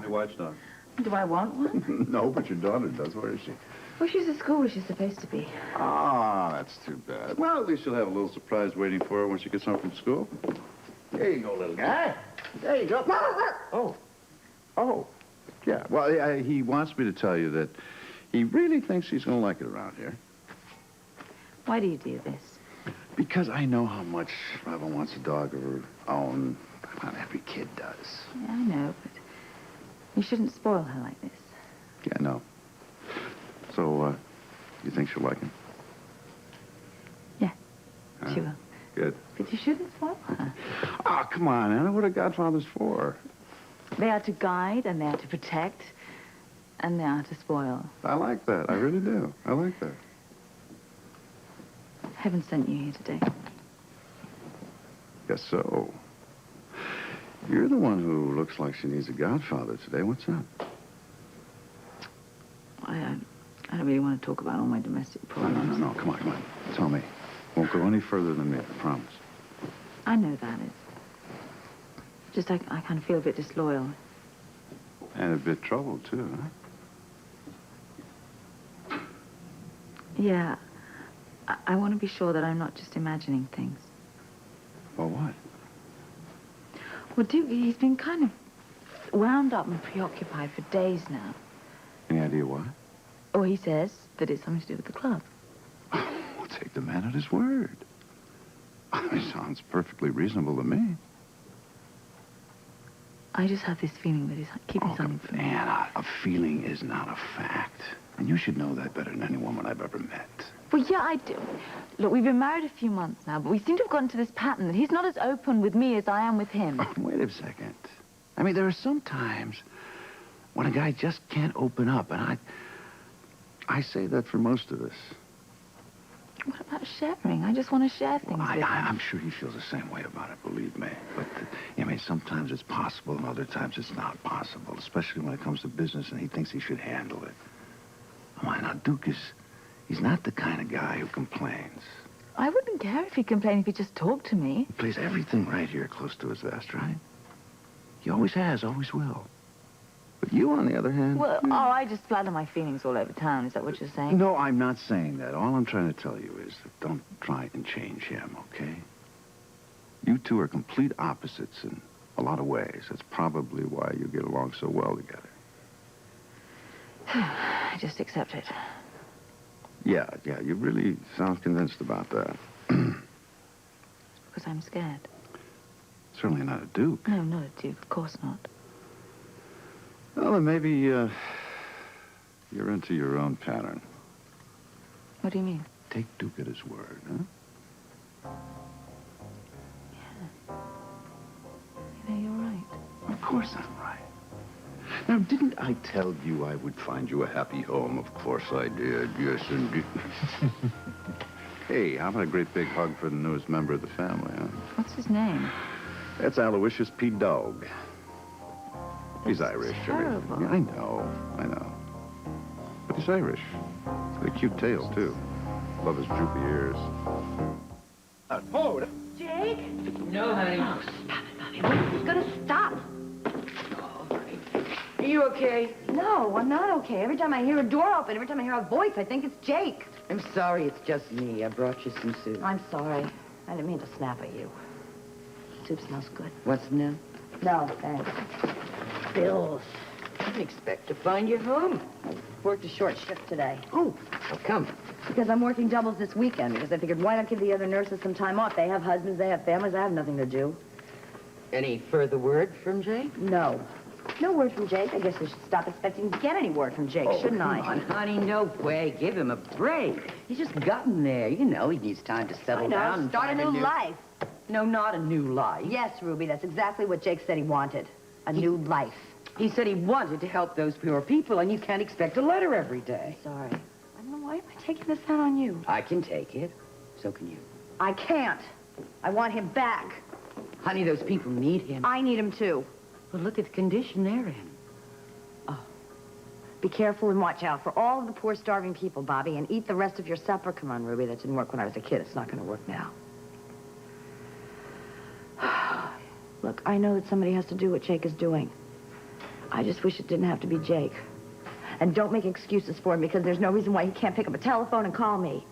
Have you watched her? Do I want one? No, but your daughter does. Where is she? Well, she's at school where she's supposed to be. Ah, that's too bad. Well, at least she'll have a little surprise waiting for her when she gets home from school. There you go, little guy. There you go. Oh. Oh. Yeah, well, he wants me to tell you that he really thinks he's going to like it around here. Why do you do this? Because I know how much Mother wants a dog of her own. Well, every kid does. Yeah, I know, but you shouldn't spoil her like this. Yeah, I know. So, you think she'll like him? Yeah, she will. Good. But you shouldn't spoil her. Oh, come on, Anna. What are godfathers for? They are to guide, and they are to protect, and they are to spoil. I like that. I really do. I like that. Heaven sent you here today. Guess so. You're the one who looks like she needs a godfather today. What's up? I don't really want to talk about all my domestic problems. No. Come on. Tell me. Won't go any further than me, I promise. I know that. It's just I kind of feel a bit disloyal. And a bit troubled, too, huh? Yeah. I want to be sure that I'm not just imagining things. Well, what? Well, Duke, he's been kind of wound up and preoccupied for days now. Any idea why? Oh, he says that it's something to do with the club. We'll take the man at his word. It sounds perfectly reasonable to me. I just have this feeling that he's keeping something from me. Anna, a feeling is not a fact. And you should know that better than any woman I've ever met. Well, yeah, I do. Look, we've been married a few months now, but we seem to have gotten to this pattern that he's not as open with me as I am with him. Oh, wait a second. I mean, there are some times when a guy just can't open up, and I say that for most of us. What about sharing? I just want to share things with him. I'm sure he feels the same way about it, believe me. But, I mean, sometimes it's possible, and other times it's not possible, especially when it comes to business, and he thinks he should handle it. Come on, now, Duke he's not the kind of guy who complains. I wouldn't care if he complained if he just talked to me. He plays everything right here close to his vest, right? He always has, always will. But you, on the other hand... Well, I just flatter my feelings all over town. Is that what you're saying? No, I'm not saying that. All I'm trying to tell you is that don't try and change him, okay? You two are complete opposites in a lot of ways. That's probably why you get along so well together. I just accept it. Yeah, you really sound convinced about that. Because I'm scared. Certainly not a Duke. No, not a Duke. Of course not. Well, then maybe, you're into your own pattern. What do you mean? Take Duke at his word, huh? Yeah. You know, you're right. Of course I'm right. Now, didn't I tell you I would find you a happy home? Of course I did. Yes, indeed. Hey, how about a great big hug for the newest member of the family, huh? What's his name? That's Aloysius P. Dog. He's Irish. Terrible. I mean, yeah, I know. But he's Irish. He's got a cute tail, too. Love his droopy ears. Hold. Jake? No, honey. Oh, stop it, Bobbie. When is he gonna stop? Are you okay? No, I'm not okay. Every time I hear a door open, every time I hear a voice, I think it's Jake. I'm sorry, it's just me. I brought you some soup. I'm sorry. I didn't mean to snap at you. Soup smells good. What's new? No, thanks. Bills. I didn't expect to find you home. I worked a short shift today. Oh, how come? Because I'm working doubles this weekend, because I figured why not give the other nurses some time off? They have husbands, they have families, I have nothing to do. Any further word from Jake? No. No word from Jake. I guess I should stop expecting to get any word from Jake, shouldn't I? Come on, honey, no way. Give him a break. He's just gotten there. You know, he needs time to settle down. and Start a find new life. No, not a new life. Yes, Ruby, that's exactly what Jake said he wanted. A new life. He said he wanted to help those poor people, and you can't expect a letter every day. Sorry. I don't know, why am I taking this out on you? I can take it. So can you. I can't. I want him back. Honey, those people need him. I need him, too. Well, look at the condition they're in. Oh. Be careful and watch out for all of the poor, starving people, Bobbie, and eat the rest of your supper. Come on, Ruby, that didn't work when I was a kid. It's not going to work now. Look, I know that somebody has to do what Jake is doing. I just wish it didn't have to be Jake. And don't make excuses for him, because there's no reason why he can't pick up a telephone and call me.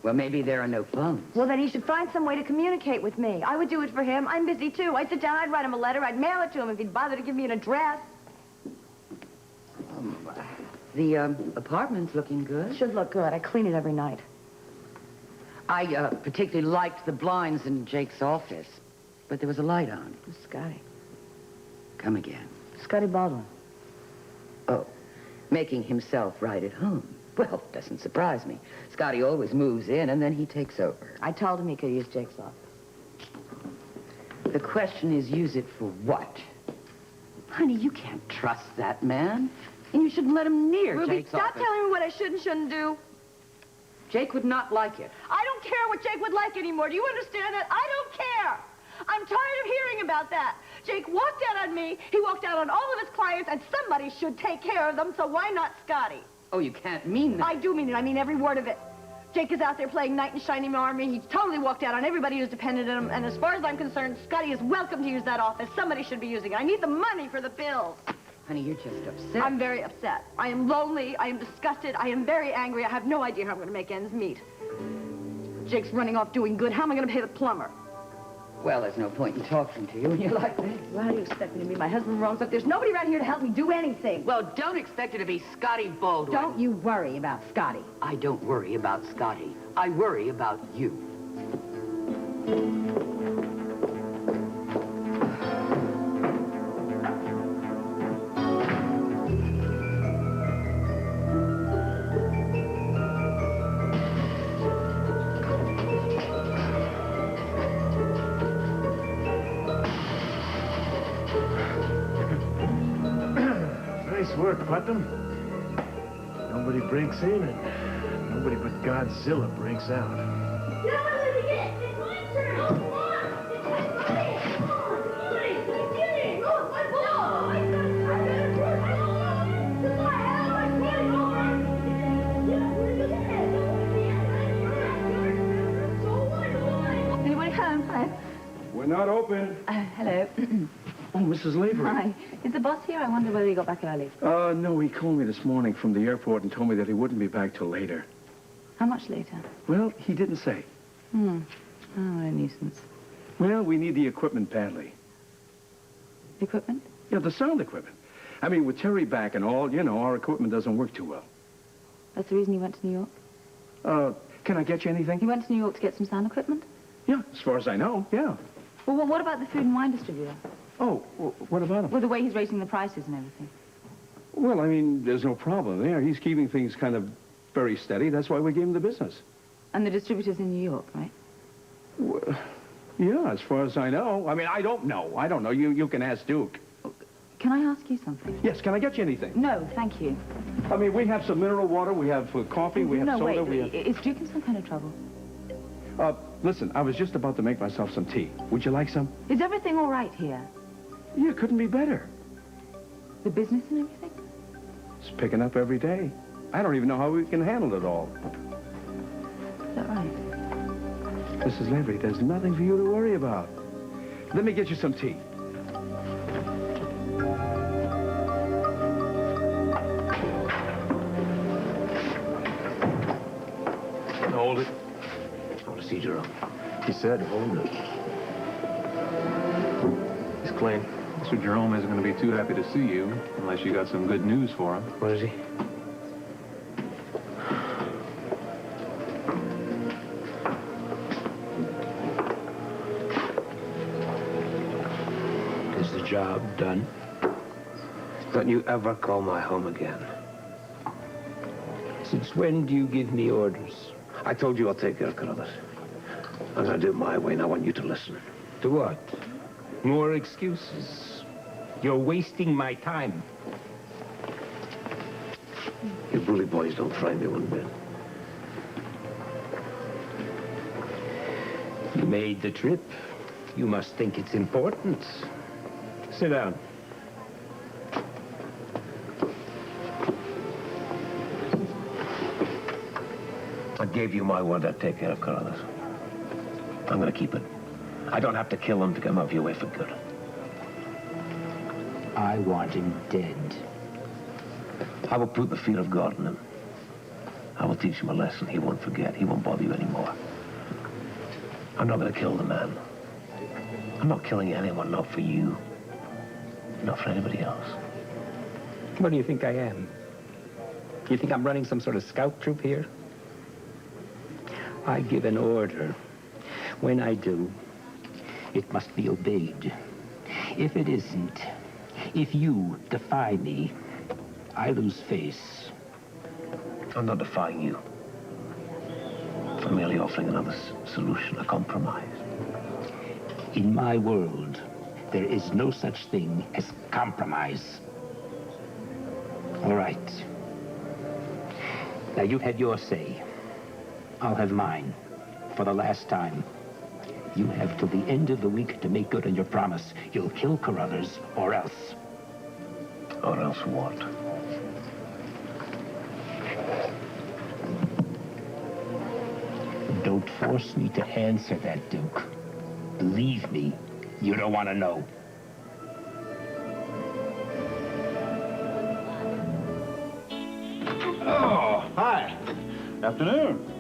Well, maybe there are no phones. Well, then he should find some way to communicate with me. I would do it for him. I'm busy, too. I'd sit down, I'd write him a letter, I'd mail it to him if he'd bother to give me an address. The apartment's looking good. Should look good. I clean it every night. I particularly liked the blinds in Jake's office, but there was a light on. Who's Scotty? Come again. Scotty Baldwin. Oh, making himself right at home. Well, doesn't surprise me. Scotty always moves in, and then he takes over. I told him he could use Jake's office. The question is, use it for what? Honey, you can't trust that man. And you shouldn't let him near Ruby, Jake's stop office. telling me what I should and shouldn't do. Jake would not like it. I don't care what Jake would like anymore. Do you understand that? I don't care. I'm tired of hearing about that. Jake walked out on me. He walked out on all of his clients, and somebody should take care of them, so why not Scotty? Oh, you can't mean that. I do mean it. I mean every word of it. Jake is out there playing knight in shining armor. He totally walked out on everybody who's dependent on him, and as far as I'm concerned, Scotty is welcome to use that office. Somebody should be using it. I need the money for the bills. Honey, you're just upset. I'm very upset. I am lonely. I am disgusted. I am very angry. I have no idea how I'm going to make ends meet. Jake's running off doing good. How am I going to pay the plumber? Well, there's no point in talking to you when you're like this. Well, how do you expect me to be? My husband roams up. There's nobody around here to help me do anything. Well, don't expect it to be Scotty Baldwin. Don't you worry about Scotty. I don't worry about Scotty. I worry about you. Nice work, Putnam. Nobody breaks in, and nobody but Godzilla breaks out. Anybody home? Hi. We're not open. Hello. Oh, Mrs. Lavery. Hi. Is the boss here? I wonder whether he got back early. No, he called me this morning from the airport and told me that he wouldn't be back till later. How much later? Well, he didn't say. Oh, what a nuisance. Well, we need the equipment badly. Equipment? Yeah, the sound equipment. I mean, with Terry back and all, you know, our equipment doesn't work too well. That's the reason he went to New York? Can I get you anything? He went to New York to get some sound equipment? Yeah, as far as I know, yeah. Well, what about the food and wine distributor? Oh, what about him? Well, the way he's raising the prices and everything. Well, I mean, there's no problem there. He's keeping things kind of very steady. That's why we gave him the business. And the distributor's in New York, right? Well, yeah, as far as I know. I mean, I don't know. I don't know. You can ask Duke. Can I ask you something? Yes, can I get you anything? No, thank you. I mean, we have some mineral water, we have coffee, we have no, soda, wait. Is Duke in some kind of trouble? Listen, I was just about to make myself some tea. Would you like some? Is everything all right here? Yeah, couldn't be better. The business and everything? It's picking up every day. I don't even know how we can handle it all. Is that right? Mrs. Lavery, there's nothing for you to worry about. Let me get you some tea. Hold it. I want to see Cheryl. He said, hold it. He's clean. Mr. Jerome isn't going to be too happy to see you unless you got some good news for him. What is he? Is the job done? Don't you ever call my home again. Since when do you give me orders? I told you I'll take care of Carruthers. I'm going to do it my way, and I want you to listen. To what? More excuses. You're wasting my time. You bully boys don't try me one bit. You made the trip. You must think it's important. Sit down. I gave you my word I'd take care of Carruthers. I'm going to keep it. I don't have to kill him to get him off your way for good. I want him dead. I will put the fear of God in him. I will teach him a lesson he won't forget. He won't bother you anymore. I'm not going to kill the man. I'm not killing anyone, not for you. Not for anybody else. What do you think I am? You think I'm running some sort of scout troop here? I give an order. When I do, it must be obeyed. If it isn't, if you defy me, I lose face. I'm not defying you. I'm merely offering another solution, a compromise. In my world, there is no such thing as compromise. All right. Now, you've had your say. I'll have mine. For the last time. You have till the end of the week to make good on your promise. You'll kill Carruthers, or else. Or else what? Don't force me to answer that, Duke. Believe me, you don't want to know. Oh, hi. Afternoon.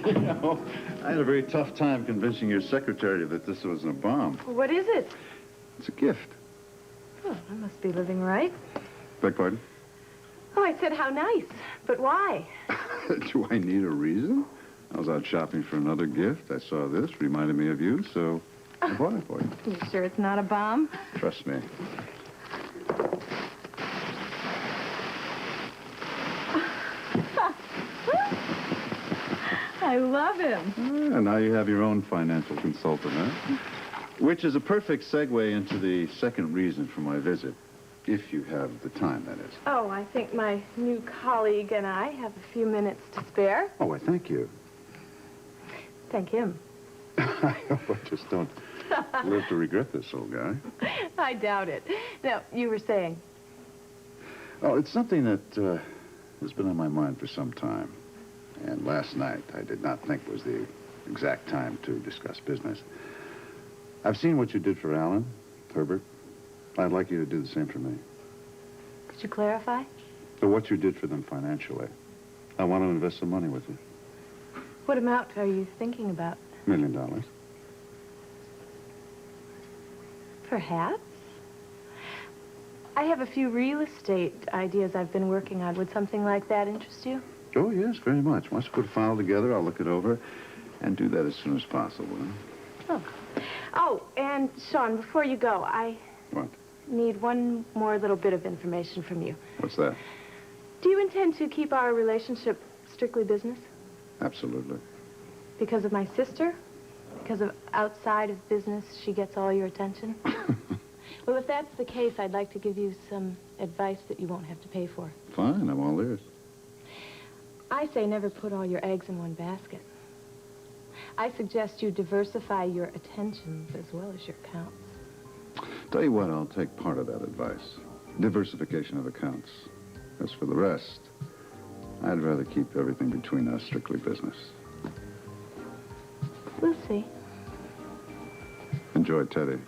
You know, I had a very tough time convincing your secretary that this wasn't a bomb. What is it? It's a gift. Oh, I must be living right. Beg pardon? Oh, I said how nice. But why? Do I need a reason? I was out shopping for another gift. I saw this, reminded me of you, so I bought it for you. You sure it's not a bomb? Trust me. I love him. And now you have your own financial consultant, huh? Which is a perfect segue into the second reason for my visit. If you have the time, that is. Oh, I think my new colleague and I have a few minutes to spare. Oh, I thank you. Thank him. I hope I just don't live to regret this, old guy. I doubt it. Now, you were saying? Oh, it's something that has been on my mind for some time. And last night, I did not think was the exact time to discuss business. I've seen what you did for Alan, Herbert. I'd like you to do the same for me. Could you clarify? So what you did for them financially. I want to invest some money with you. What amount are you thinking about? $1 million. Perhaps. I have a few real estate ideas I've been working on. Would something like that interest you? Oh, yes, very much. Once you put a file together, I'll look it over and do that as soon as possible. Huh? Oh, and Sean, before you go, I What? need one more little bit of information from you. What's that? Do you intend to keep our relationship strictly business? Absolutely. Because of my sister? Because of outside of business, she gets all your attention? Well, if that's the case, I'd like to give you some advice that you won't have to pay for. Fine, I'm all ears. I say never put all your eggs in one basket. I suggest you diversify your attentions as well as your accounts. Tell you what, I'll take part of that advice. Diversification of accounts. As for the rest, I'd rather keep everything between us strictly business. We'll see. Enjoy, Teddy.